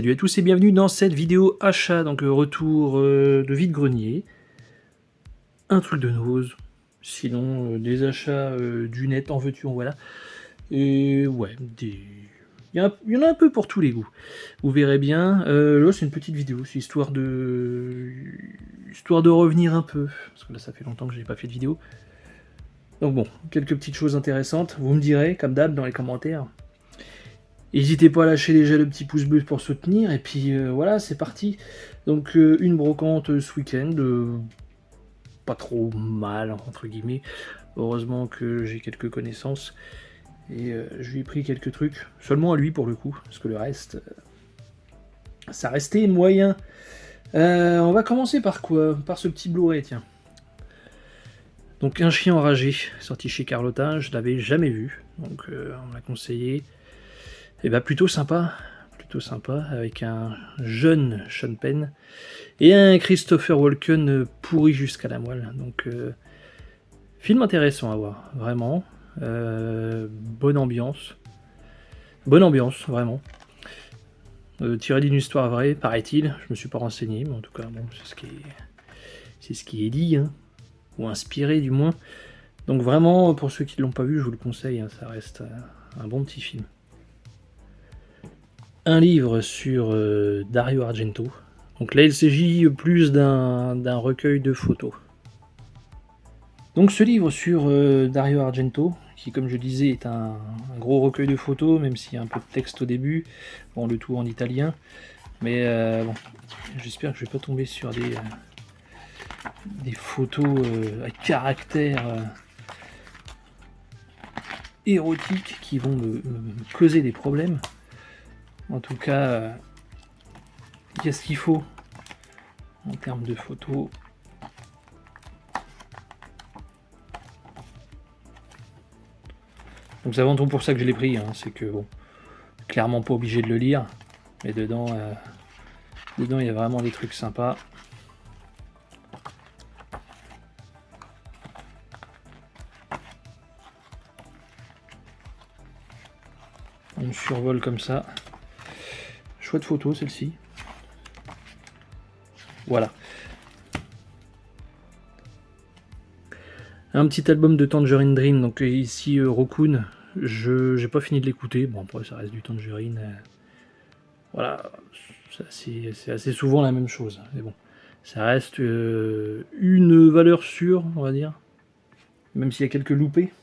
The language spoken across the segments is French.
Salut à tous et bienvenue dans cette vidéo achat, donc retour de vide-grenier. Un truc de nose, sinon des achats du net, en veux-tu, en voilà. Et ouais, il y en a un peu pour tous les goûts. Vous verrez bien, là c'est une petite vidéo, c'est histoire de revenir un peu, parce que là ça fait longtemps que j'ai pas fait de vidéo. Donc bon, quelques petites choses intéressantes, vous me direz, comme d'hab, dans les commentaires. N'hésitez pas à lâcher déjà le petit pouce bleu pour soutenir, et puis voilà, c'est parti. Donc une brocante ce week-end, pas trop mal, entre guillemets. Heureusement que j'ai quelques connaissances, et je lui ai pris quelques trucs, seulement à lui pour le coup, parce que le reste, ça restait moyen. On va commencer par quoi? Par ce petit Blu-ray, tiens. Donc un chien enragé, sorti chez Carlotta, je l'avais jamais vu, donc on m'a conseillé. Et bah plutôt sympa, avec un jeune Sean Penn et un Christopher Walken pourri jusqu'à la moelle. Donc film intéressant à voir, vraiment. Bonne ambiance, vraiment. Tiré d'une histoire vraie, paraît-il. Je me suis pas renseigné, mais en tout cas, bon, c'est ce qui est dit, hein, ou inspiré du moins. Donc vraiment, pour ceux qui ne l'ont pas vu, je vous le conseille, hein, ça reste un bon petit film. Un livre sur Dario Argento. Donc là, il s'agit plus d'un recueil de photos. Donc ce livre sur Dario Argento, qui comme je disais est un gros recueil de photos, même s'il y a un peu de texte au début, bon le tout en italien, mais bon, j'espère que je vais pas tomber sur des photos à caractère érotique qui vont me causer des problèmes. En tout cas, il y a ce qu'il faut en termes de photos. Donc c'est avant tout pour ça que je l'ai pris, hein, c'est que bon, clairement pas obligé de le lire, mais dedans il y a vraiment des trucs sympas. On survole comme ça. Chouette photo celle-ci. Voilà. Un petit album de Tangerine Dream, donc ici Rokun, j'ai pas fini de l'écouter, bon après ça reste du Tangerine, voilà, c'est assez souvent la même chose, mais bon, ça reste une valeur sûre, on va dire, même s'il y a quelques loupés.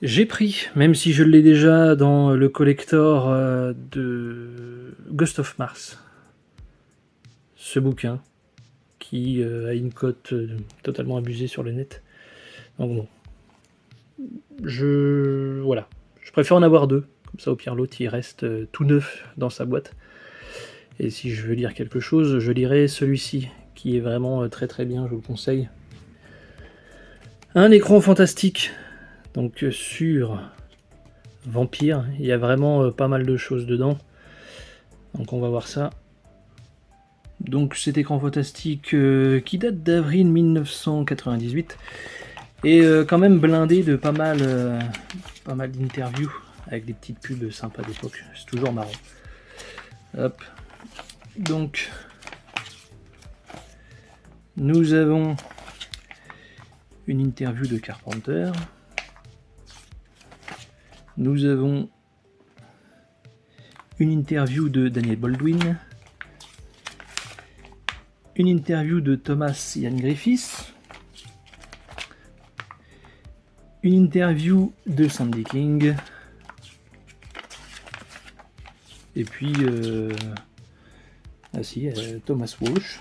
J'ai pris, même si je l'ai déjà dans le collector de Ghost of Mars, ce bouquin, qui a une cote totalement abusée sur le net. Donc bon, voilà, je préfère en avoir deux, comme ça au pire l'autre il reste tout neuf dans sa boîte. Et si je veux lire quelque chose, je lirai celui-ci, qui est vraiment très très bien, je vous le conseille. Un écran fantastique, donc sur Vampire, il y a vraiment pas mal de choses dedans. Donc on va voir ça. Donc cet écran fantastique qui date d'avril 1998 et quand même blindé de pas mal d'interviews avec des petites pubs sympas d'époque. C'est toujours marrant. Hop. Donc nous avons une interview de Carpenter. Nous avons une interview de Daniel Baldwin. Une interview de Thomas Ian Griffiths. Une interview de Sandy King. Et puis Thomas Walsh.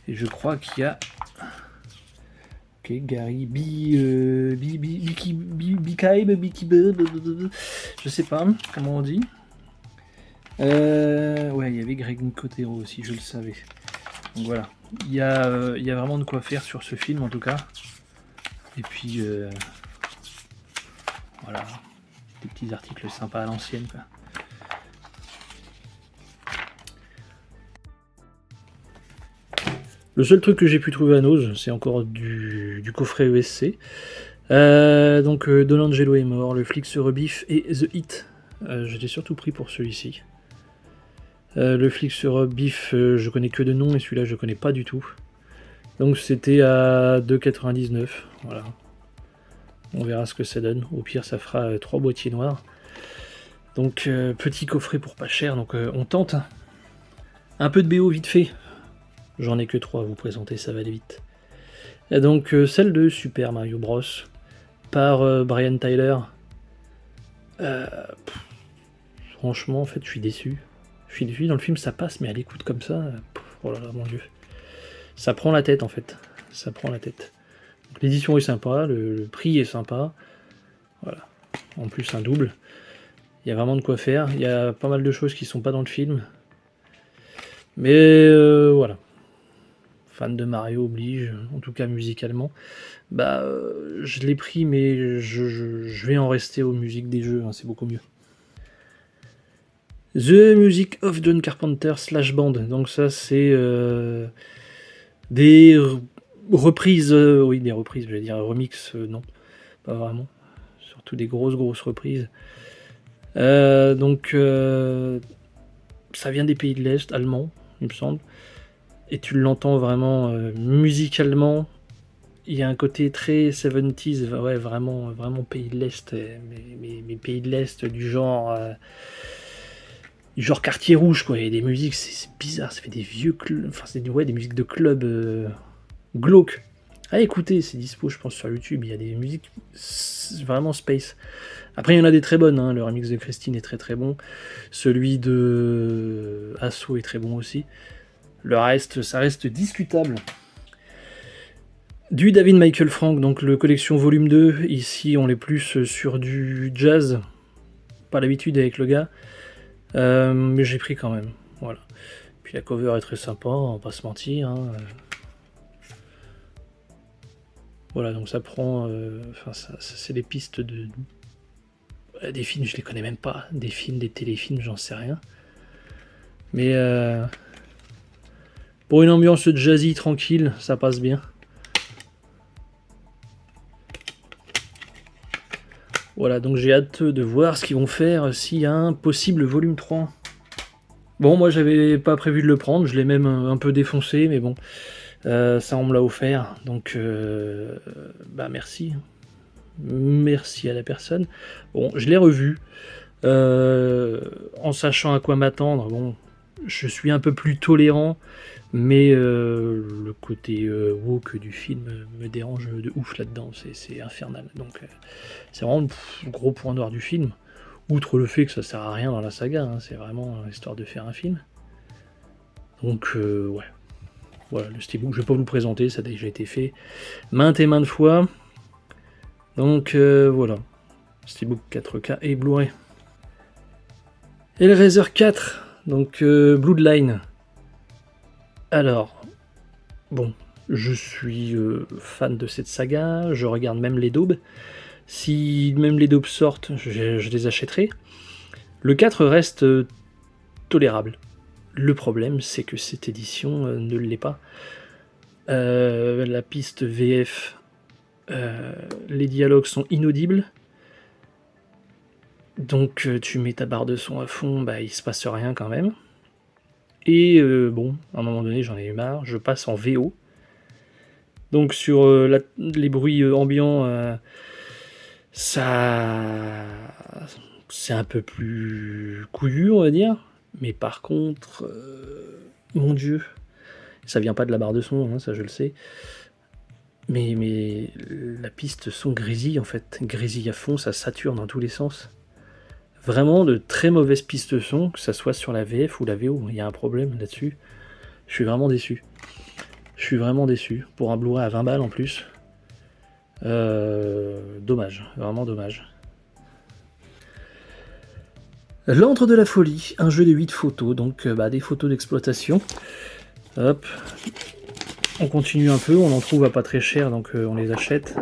Et je crois qu'il y a Gary je sais pas comment on dit. Ouais, il y avait Greg Nicotero aussi, je le savais. Donc voilà, il y a vraiment de quoi faire sur ce film en tout cas. Et puis voilà, des petits articles sympas à l'ancienne quoi. Le seul truc que j'ai pu trouver à Nose, c'est encore du coffret ESC. Donc Donangelo est mort, le flic se rebiffe et The Hit. Je l'ai surtout pris pour celui-ci. Le flic sur Biff, je connais que de nom, et celui-là je connais pas du tout. Donc c'était à 2,99. Voilà. On verra ce que ça donne. Au pire, ça fera 3 boîtiers noirs. Donc petit coffret pour pas cher, donc on tente. Un peu de BO vite fait. J'en ai que 3 à vous présenter, ça va aller vite. Et donc celle de Super Mario Bros. Par Brian Tyler. Franchement, en fait, je suis déçu. Je suis déçu, dans le film ça passe, mais à l'écoute comme ça, oh là là, mon dieu. Ça prend la tête en fait. Ça prend la tête. L'édition est sympa, le prix est sympa. Voilà. En plus un double. Il y a vraiment de quoi faire. Il y a pas mal de choses qui sont pas dans le film. Mais voilà. Fan de Mario oblige, en tout cas musicalement. Bah je l'ai pris, mais je vais en rester aux musiques des jeux, hein, c'est beaucoup mieux. The Music of John Carpenter / Band. Donc ça c'est des reprises, oui des reprises, je vais dire remix, non, pas vraiment. Surtout des grosses reprises. Donc ça vient des pays de l'Est, allemand, il me semble. Et tu l'entends vraiment musicalement. Il y a un côté très 70s, ouais, vraiment pays de l'Est, mais pays de l'Est du genre quartier rouge, quoi. Il y a des musiques, c'est bizarre, ça fait des vieux clubs, enfin c'est des musiques de club glauques. Ah écoutez, c'est dispo je pense sur YouTube, il y a des musiques vraiment space. Après il y en a des très bonnes, hein. Le remix de Christine est très bon, celui de Asso est très bon aussi. Le reste, ça reste discutable. Du David Michael Frank, donc le collection volume 2, ici on est plus sur du jazz, pas l'habitude avec le gars, mais j'ai pris quand même, voilà. Puis la cover est très sympa, on va pas se mentir, hein. Voilà, donc ça prend, enfin ça c'est des pistes de des films, je les connais même pas, des films, des téléfilms, j'en sais rien, mais pour une ambiance jazzy tranquille, ça passe bien. Voilà, donc j'ai hâte de voir ce qu'ils vont faire s'il y a un possible volume 3. Bon, moi j'avais pas prévu de le prendre, je l'ai même un peu défoncé, mais bon, ça on me l'a offert, donc bah merci. Merci à la personne. Bon, je l'ai revu, en sachant à quoi m'attendre. Bon, je suis un peu plus tolérant, mais le côté woke du film me dérange de ouf là-dedans, c'est infernal. Donc c'est vraiment le gros point noir du film, outre le fait que ça sert à rien dans la saga, hein, c'est vraiment histoire de faire un film. Donc ouais, voilà, le steelbook, je vais pas vous le présenter, ça a déjà été fait maintes et maintes fois. Donc voilà, steelbook 4K et Blu-ray. Hellraiser 4, donc Bloodline. Alors, bon, je suis fan de cette saga, je regarde même les daubes. Si même les daubes sortent, je les achèterai. Le 4 reste tolérable. Le problème, c'est que cette édition ne l'est pas. La piste VF, les dialogues sont inaudibles. Donc tu mets ta barre de son à fond, bah il se passe rien quand même. Et bon, à un moment donné, j'en ai eu marre, je passe en VO. Donc sur les bruits ambiants, ça c'est un peu plus couillu, on va dire. Mais par contre, mon Dieu, ça vient pas de la barre de son, hein, ça je le sais. Mais la piste son grésille en fait, grésille à fond, ça sature dans tous les sens. Vraiment de très mauvaises pistes son, que ça soit sur la VF ou la VO, il y a un problème là-dessus. Je suis vraiment déçu. Je suis vraiment déçu. Pour un Blu-ray à 20 balles en plus. Dommage, vraiment dommage. L'Antre de la Folie, un jeu de 8 photos, donc des photos d'exploitation. Hop. On continue un peu, on en trouve à pas très cher, donc on les achète.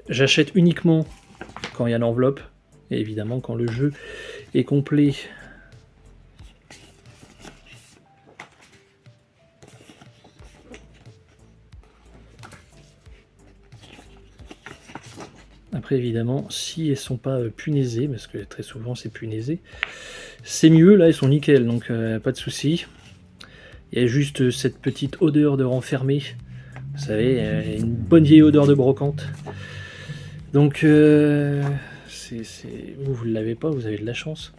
J'achète uniquement quand il y a l'enveloppe, et évidemment quand le jeu est complet. Après évidemment, si elles sont pas punaisées, parce que très souvent c'est punaisé, C'est mieux, là, ils sont nickel, donc pas de souci. Il y a juste cette petite odeur de renfermé. Vous savez, une bonne vieille odeur de brocante. Donc, vous ne l'avez pas, vous avez de la chance.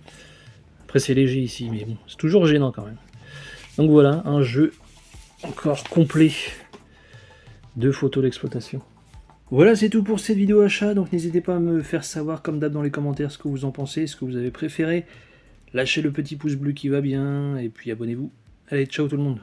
Après, c'est léger ici, mais bon, c'est toujours gênant quand même. Donc voilà, un jeu encore complet de photos d'exploitation. Voilà, c'est tout pour cette vidéo achat. Donc n'hésitez pas à me faire savoir, comme d'hab, dans les commentaires ce que vous en pensez, ce que vous avez préféré. Lâchez le petit pouce bleu qui va bien, et puis abonnez-vous. Allez, ciao tout le monde.